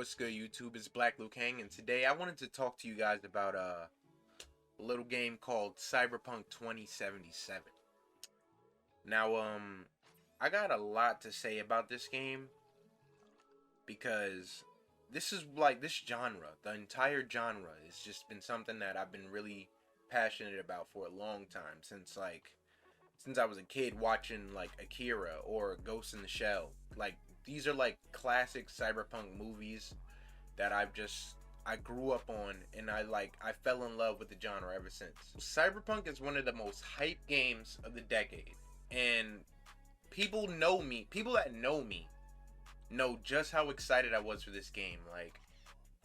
What's good, YouTube? It's Black Luke Hang, and today I wanted to talk to you guys about a little game called Cyberpunk 2077. Now, I got a lot to say about this game because this is like this genre, the entire genre, has just been something that I've been really passionate about for a long time since I was a kid watching like Akira or Ghost in the Shell. Like these are like classic cyberpunk movies that I grew up on, and I fell in love with the genre ever since. Cyberpunk is one of the most hyped games of the decade, and people that know me know just how excited I was for this game. Like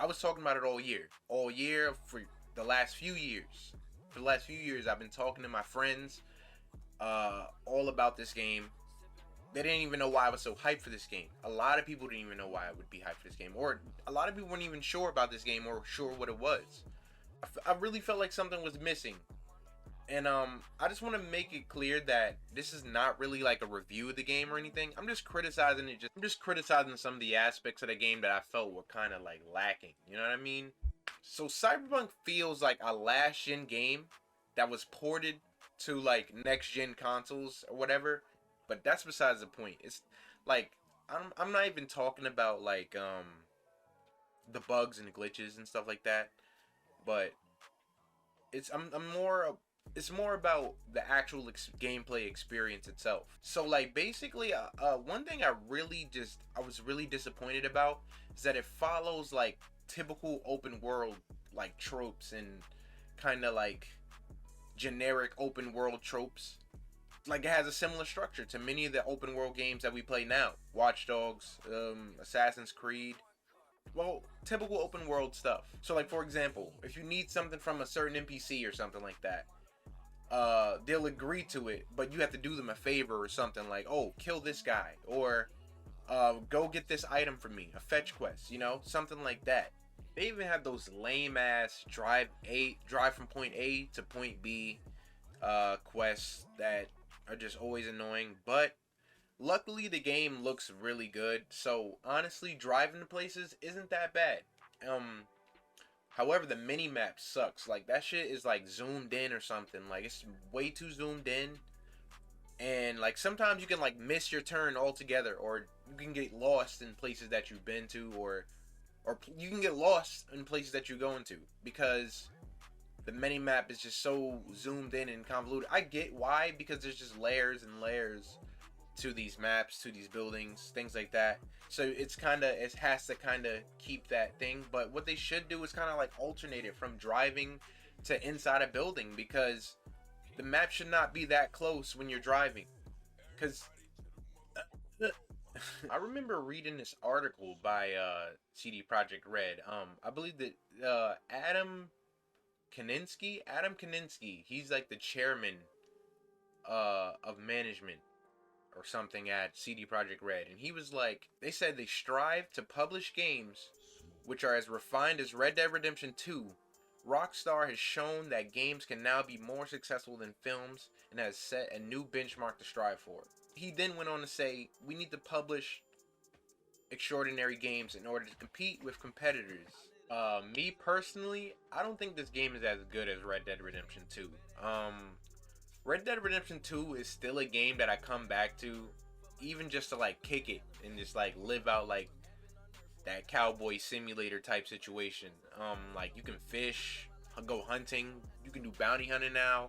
I was talking about it all year for the last few years. For the last few years, I've been talking to my friends all about this game. They didn't even know why I was so hyped for this game. A lot of people didn't even know why I would be hyped for this game, or a lot of people weren't even sure about this game or sure what it was. I really felt like something was missing, and I just want to make it clear that this is not really like a review of the game or anything. I'm just criticizing it. I'm just criticizing some of the aspects of the game that I felt were kind of like lacking. You know what I mean? So Cyberpunk feels like a last gen game that was ported to like next gen consoles or whatever. But that's besides the point. It's like I'm not even talking about like the bugs and glitches and stuff like that. But it's it's more about the actual gameplay experience itself. So like basically one thing I was really disappointed about is that it follows like typical open world like tropes and kind of like generic open world tropes. Like it has a similar structure to many of the open world games that we play now. Watch Dogs, Assassin's Creed. Well, typical open world stuff. So like for example, if you need something from a certain NPC or something like that, they'll agree to it, but you have to do them a favor or something like, oh, kill this guy, or go get this item for me, a fetch quest, you know, something like that. They even have those lame ass drive from point A to point B quests that are just always annoying, but luckily the game looks really good, so honestly driving to places isn't that bad. However, the mini map sucks. Like that shit is like zoomed in or something. Like it's way too zoomed in, and like sometimes you can like miss your turn altogether, or you can get lost in places that you've been to, or you can get lost in places that you're going to because the mini map is just so zoomed in and convoluted. I get why, because there's just layers and layers to these maps, to these buildings, things like that. So it has to kind of keep that thing. But what they should do is kind of like alternate it from driving to inside a building, because the map should not be that close when you're driving. Because I remember reading this article by CD Projekt Red. I believe that Adam Kaninsky, he's like the chairman of management or something at CD Projekt Red, and he was like, they said they strive to publish games which are as refined as Red Dead Redemption 2. Rockstar has shown that games can now be more successful than films and has set a new benchmark to strive for. He then went on to say, we need to publish extraordinary games in order to compete with competitors. Me personally, I don't think this game is as good as Red Dead Redemption 2. Red Dead Redemption 2 is still a game that I come back to, even just to like kick it and just like live out like that cowboy simulator type situation. Like you can fish, go hunting, you can do bounty hunting now,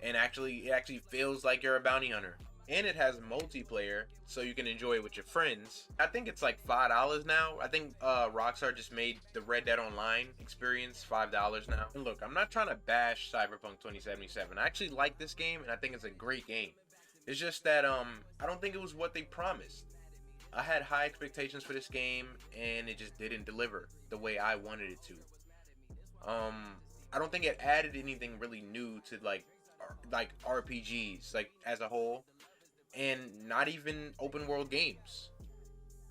and it actually feels like you're a bounty hunter. And it has multiplayer, so you can enjoy it with your friends. I think it's like $5 now. I think Rockstar just made the Red Dead Online experience $5 now. And look, I'm not trying to bash Cyberpunk 2077. I actually like this game, and I think it's a great game. It's just that I don't think it was what they promised. I had high expectations for this game, and it just didn't deliver the way I wanted it to. I don't think it added anything really new to like RPGs like as a whole, and not even open world games.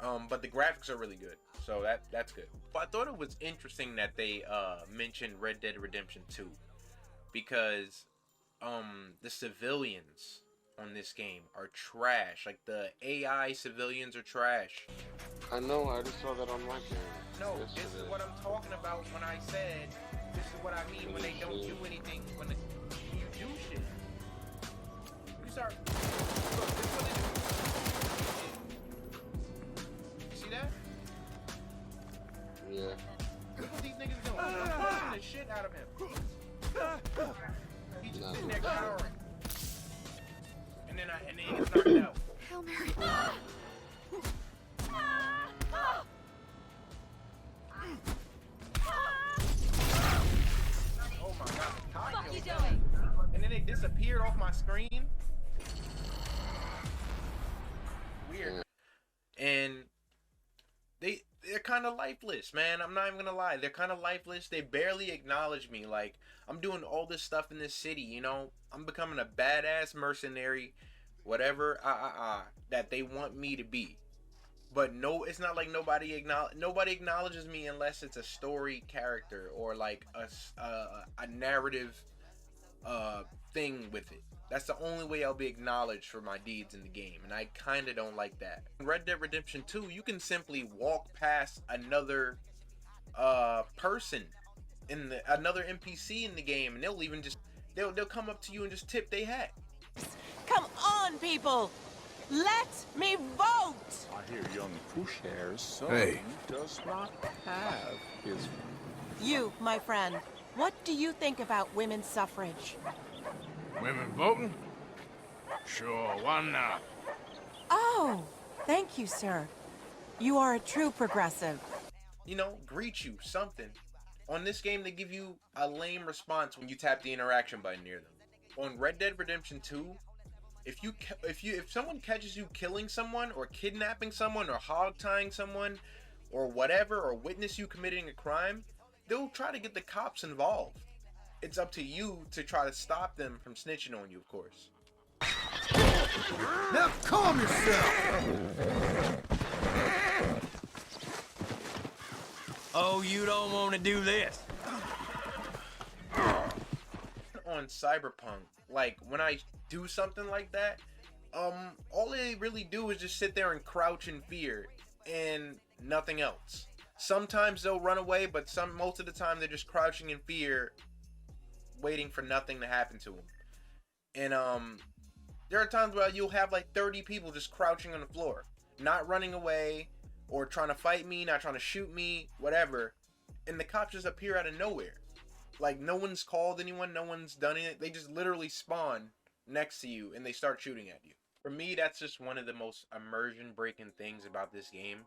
But the graphics are really good, so that's good. But I thought it was interesting that they mentioned Red Dead Redemption 2, because the civilians on this game are trash. Like the AI civilians are trash. I know, I just saw that on my game. No, this is what I'm talking about when I said, this is what I mean when they don't do anything, when you do shit. You start, look, this is what they do. You see that? Yeah. Look what these niggas doing. I'm punching the shit out of him. He's just sitting there cowering. And then he gets knocked out. Hail Mary. Oh my god, what are you doing? And then they disappeared off my screen. Weird. And they're kind of lifeless, man. I'm not even gonna lie. They're kind of lifeless. They barely acknowledge me. Like, I'm doing all this stuff in this city, you know? I'm becoming a badass mercenary, whatever that they want me to be. But no, it's not like nobody acknowledges me unless it's a story character or like a narrative thing with it. That's the only way I'll be acknowledged for my deeds in the game, and I kind of don't like that. In Red Dead Redemption 2, you can simply walk past another person another NPC in the game, and they'll even just they'll come up to you and just tip their hat. Come on, people! Let me vote! I hear young Pushhair's son does not have his... You, my friend, what do you think about women's suffrage? Women voting? Sure, why not? Oh, thank you, sir. You are a true progressive. You know, greet you, something. On this game, they give you a lame response when you tap the interaction button near them. On Red Dead Redemption 2, if someone catches you killing someone or kidnapping someone or hog tying someone or whatever, or witness you committing a crime, they'll try to get the cops involved. It's up to you to try to stop them from snitching on you, of course. Now calm yourself! Oh, you don't want to do this? On Cyberpunk, like, when I do something like that, all they really do is just sit there and crouch in fear and nothing else. Sometimes they'll run away, but most of the time they're just crouching in fear, waiting for nothing to happen to them. And there are times where you'll have like 30 people just crouching on the floor, not running away or trying to fight me, not trying to shoot me, whatever, and the cops just appear out of nowhere. Like, no one's called anyone, no one's done it. They just literally spawn next to you and they start shooting at you. For me, that's just one of the most immersion breaking things about this game,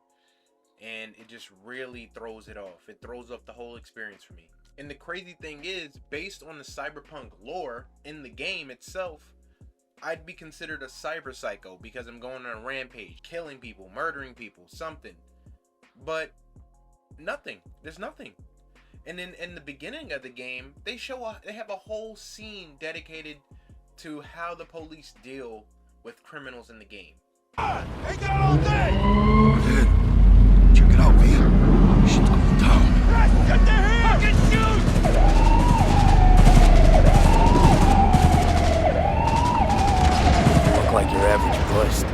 and it just really throws it off. It throws off the whole experience for me. And the crazy thing is, based on the Cyberpunk lore in the game itself, I'd be considered a cyber psycho because I'm going on a rampage, killing people, murdering people, something. But nothing. There's nothing. And then in the beginning of the game, they have a whole scene dedicated to how the police deal with criminals in the game. Ain't got all day! Check it out, V. Shit's going down. Get the hell! Fucking shoot! Look like your average bust.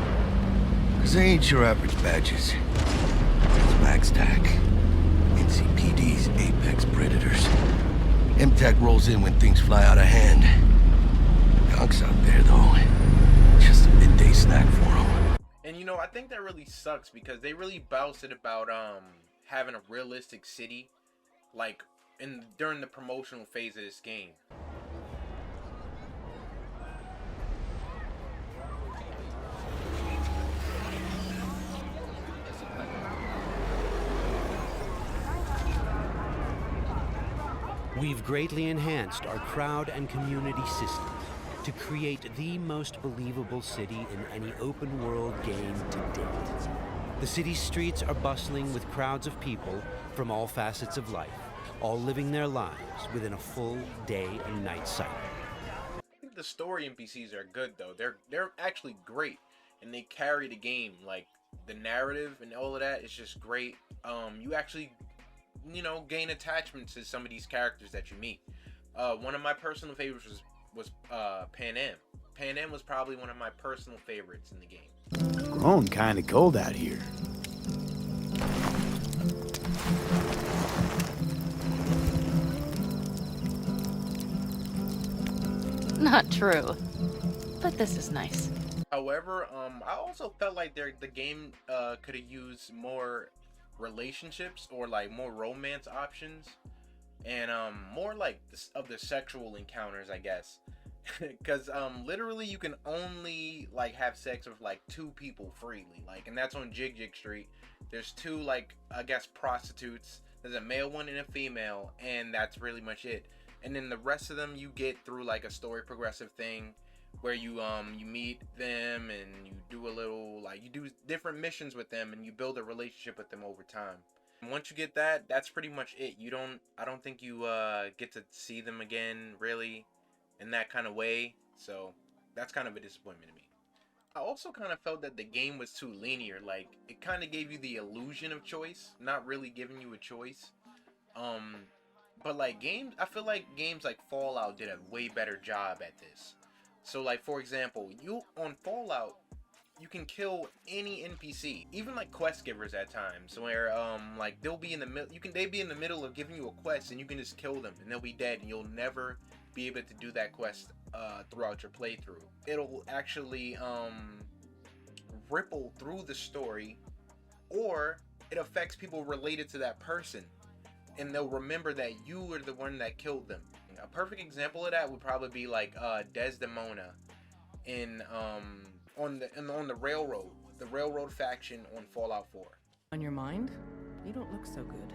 Cause they ain't your average badges. It's MaxTac. NCPD's apex predators. MTAC rolls in when things fly out of hand. Gonks out there, though. Just a midday snack for them. And you know, I think that really sucks because they really boasted about having a realistic city, like during the promotional phase of this game. We've greatly enhanced our crowd and community systems to create the most believable city in any open-world game to date. The city's streets are bustling with crowds of people from all facets of life, all living their lives within a full day and night cycle. I think the story NPCs are good though. They're actually great, and they carry the game. Like, the narrative and all of that is just great. You actually, you know, gain attachments to some of these characters that you meet. One of my personal favorites was Pan Am. Pan Am was probably one of my personal favorites in the game. Grown kinda cold out here. not true. But this is nice. However, I also felt like the game could have used more relationships or like more romance options, and more like of the sexual encounters, I guess. Because literally you can only like have sex with like 2 people freely, like, and that's on Jig Jig Street. There's 2, like, I guess, prostitutes. There's a male one and a female, and that's really much it. And then the rest of them you get through like a story progressive thing where you meet them and you do a little, like, you do different missions with them and you build a relationship with them over time. And once you get that, that's pretty much it. I don't think you get to see them again really in that kind of way, so that's kind of a disappointment to me. I also kind of felt that the game was too linear. Like, it kind of gave you the illusion of choice, not really giving you a choice. But like I feel like games like Fallout did a way better job at this. So like, for example, on Fallout, you can kill any NPC, even like quest givers at times, where like they'll be in the middle, they be in the middle of giving you a quest and you can just kill them and they'll be dead and you'll never be able to do that quest throughout your playthrough. It'll actually ripple through the story, or it affects people related to that person and they'll remember that you were the one that killed them. A perfect example of that would probably be like Desdemona in on the railroad faction on Fallout 4. On your mind? You don't look so good.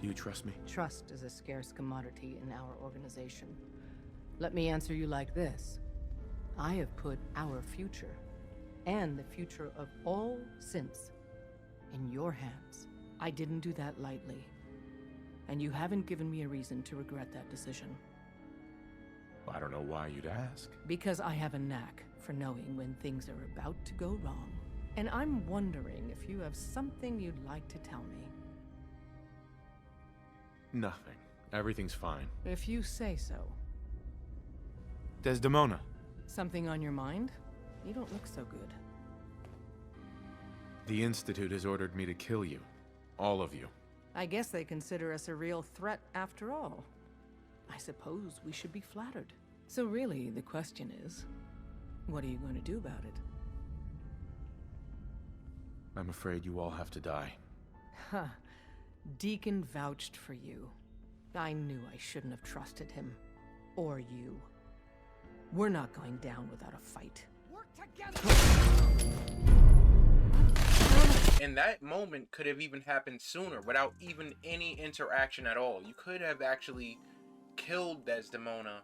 Do you trust me? Trust is a scarce commodity in our organization. Let me answer you like this. I have put our future, and the future of all synths, in your hands. I didn't do that lightly. And you haven't given me a reason to regret that decision. I don't know why you'd ask. Because I have a knack for knowing when things are about to go wrong. And I'm wondering if you have something you'd like to tell me. Nothing. Everything's fine. If you say so. Desdemona. Something on your mind? You don't look so good. The Institute has ordered me to kill you. All of you. I guess they consider us a real threat after all. I suppose we should be flattered. So really, the question is, what are you going to do about it? I'm afraid you all have to die. Huh. Deacon vouched for you. I knew I shouldn't have trusted him. Or you. We're not going down without a fight. Work together! And that moment could have even happened sooner without even any interaction at all. You could have actually killed Desdemona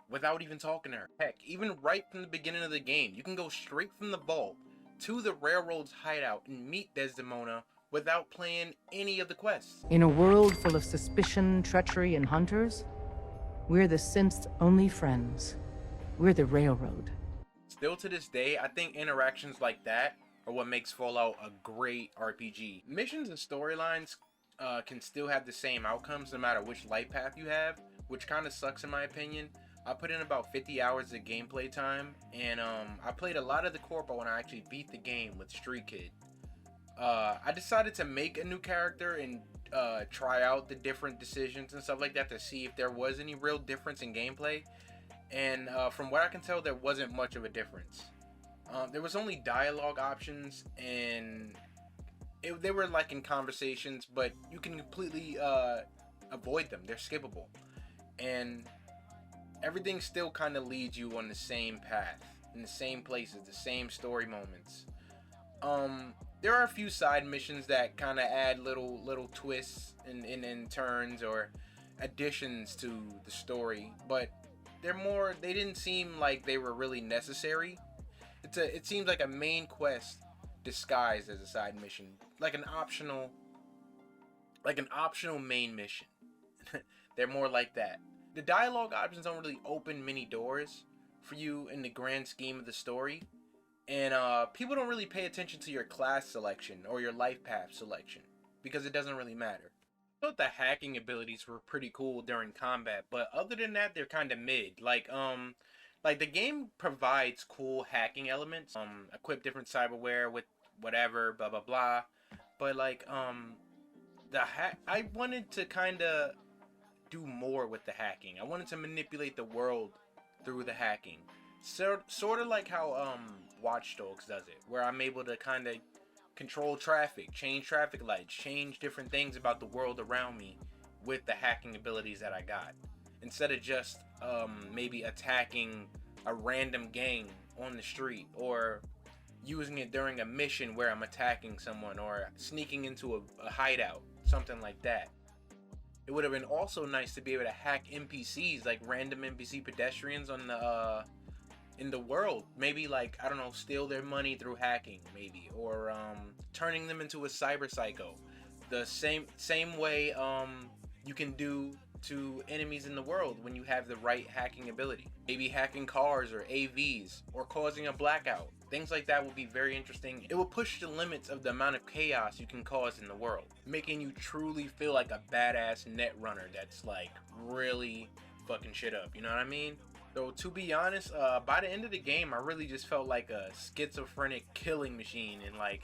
without even talking to her. Heck, even right from the beginning of the game, you can go straight from the vault to the railroad's hideout and meet Desdemona without playing any of the quests. In a world full of suspicion, treachery, and hunters, we're the synth's only friends. We're the railroad. Still to this day, I think interactions like that are what makes Fallout a great RPG. Missions and storylines can still have the same outcomes no matter which life path you have, which kind of sucks in my opinion. I put in about 50 hours of gameplay time, and I played a lot of the corpo when I actually beat the game with Street Kid. I decided to make a new character and try out the different decisions and stuff like that to see if there was any real difference in gameplay, and from what I can tell, there wasn't much of a difference. There was only dialogue options, and they were like in conversations, but you can completely avoid them. They're skippable, and everything still kind of leads you on the same path, in the same places, the same story moments. There are a few side missions that kind of add little twists and turns or additions to the story, but they didn't seem like they were really necessary. It seems like a main quest disguised as a side mission, like an optional main mission. They're more like that. The dialogue options don't really open many doors for you in the grand scheme of the story, and people don't really pay attention to your class selection or your life path selection because it doesn't really matter. I thought the hacking abilities were pretty cool during combat, but other than that, they're kind of mid. Like the game provides cool hacking elements, equip different cyberware with whatever, blah blah blah. But like I wanted to kind of do more with the hacking. I wanted to manipulate the world through the hacking. Sort of like how Watch Dogs does it, where I'm able to kind of control traffic, change traffic lights, change different things about the world around me with the hacking abilities that I got. Instead of just maybe attacking a random gang on the street, or using it during a mission where I'm attacking someone, or sneaking into a hideout, something like that. It would have been also nice to be able to hack NPCs, like random NPC pedestrians on the in the world. Maybe, like, I don't know, steal their money through hacking, maybe, or turning them into a cyber psycho. The same way you can do to enemies in the world when you have the right hacking ability. Maybe hacking cars or AVs, or causing a blackout. Things like that will be very interesting. It will push the limits of the amount of chaos you can cause in the world, making you truly feel like a badass net runner that's like really fucking shit up, you know what I mean? So to be honest, by the end of the game, I really just felt like a schizophrenic killing machine, and like,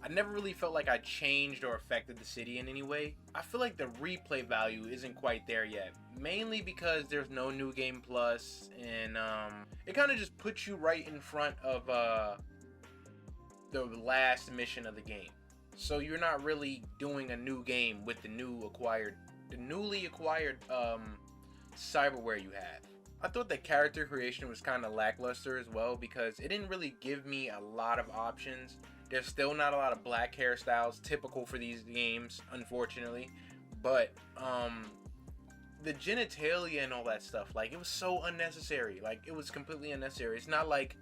I never really felt like I changed or affected the city in any way. I feel like the replay value isn't quite there yet, mainly because there's no New Game Plus, and it kind of just puts you right in front of the last mission of the game. So you're not really doing a new game with the newly acquired cyberware you have. I thought the character creation was kind of lackluster as well, because it didn't really give me a lot of options. There's still not a lot of black hairstyles typical for these games, unfortunately. But the genitalia and all that stuff, like, it was so unnecessary. Like, it was completely unnecessary. It's not like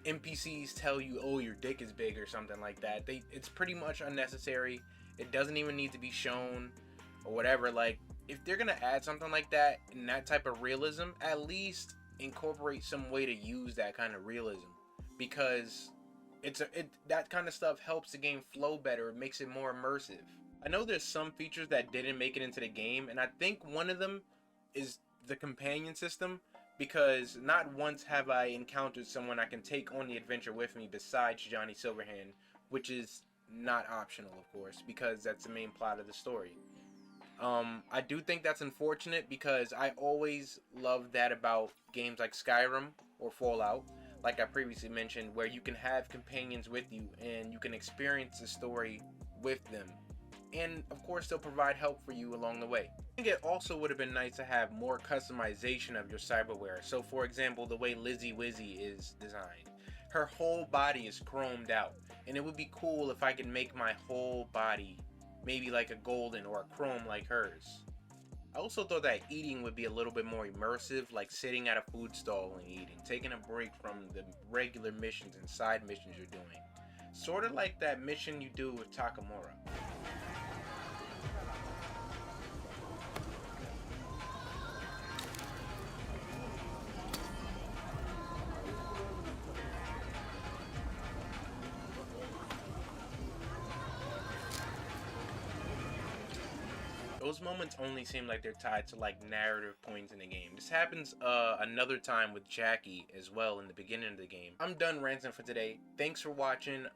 NPCs tell you, oh, your dick is big or something like that. It's pretty much unnecessary. It doesn't even need to be shown or whatever. Like, if they're gonna add something like that in that type of realism, at least incorporate some way to use that kind of realism, because that kind of stuff helps the game flow better. It makes it more immersive. I know there's some features that didn't make it into the game, and I think one of them is the companion system, because not once have I encountered someone I can take on the adventure with me besides Johnny Silverhand, which is not optional, of course, because that's the main plot of the story. I do think that's unfortunate, because I always love that about games like Skyrim or Fallout, like I previously mentioned, where you can have companions with you and you can experience the story with them, and of course they'll provide help for you along the way. I think it also would have been nice to have more customization of your cyberware. So for example, the way Lizzie Wizzy is designed, her whole body is chromed out, and it would be cool if I could make my whole body maybe like a golden or a chrome like hers. I also thought that eating would be a little bit more immersive, like sitting at a food stall and eating, taking a break from the regular missions and side missions you're doing. Sort of like that mission you do with Takamura. Those moments only seem like they're tied to like narrative points in the game. This happens another time with Jackie as well in the beginning of the game. I'm done ranting for today. Thanks for watching.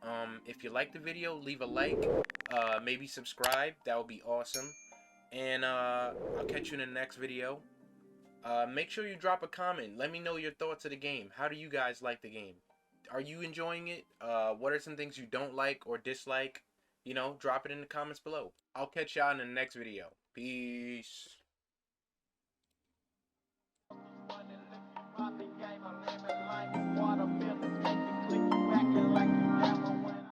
If you liked the video, leave a like, maybe subscribe. That would be awesome. And I'll catch you in the next video. Make sure you drop a comment. Let me know your thoughts of the game. How do you guys like the game? Are you enjoying it? What are some things you don't like or dislike? You know, drop it in the comments below. I'll catch y'all in the next video. Peace.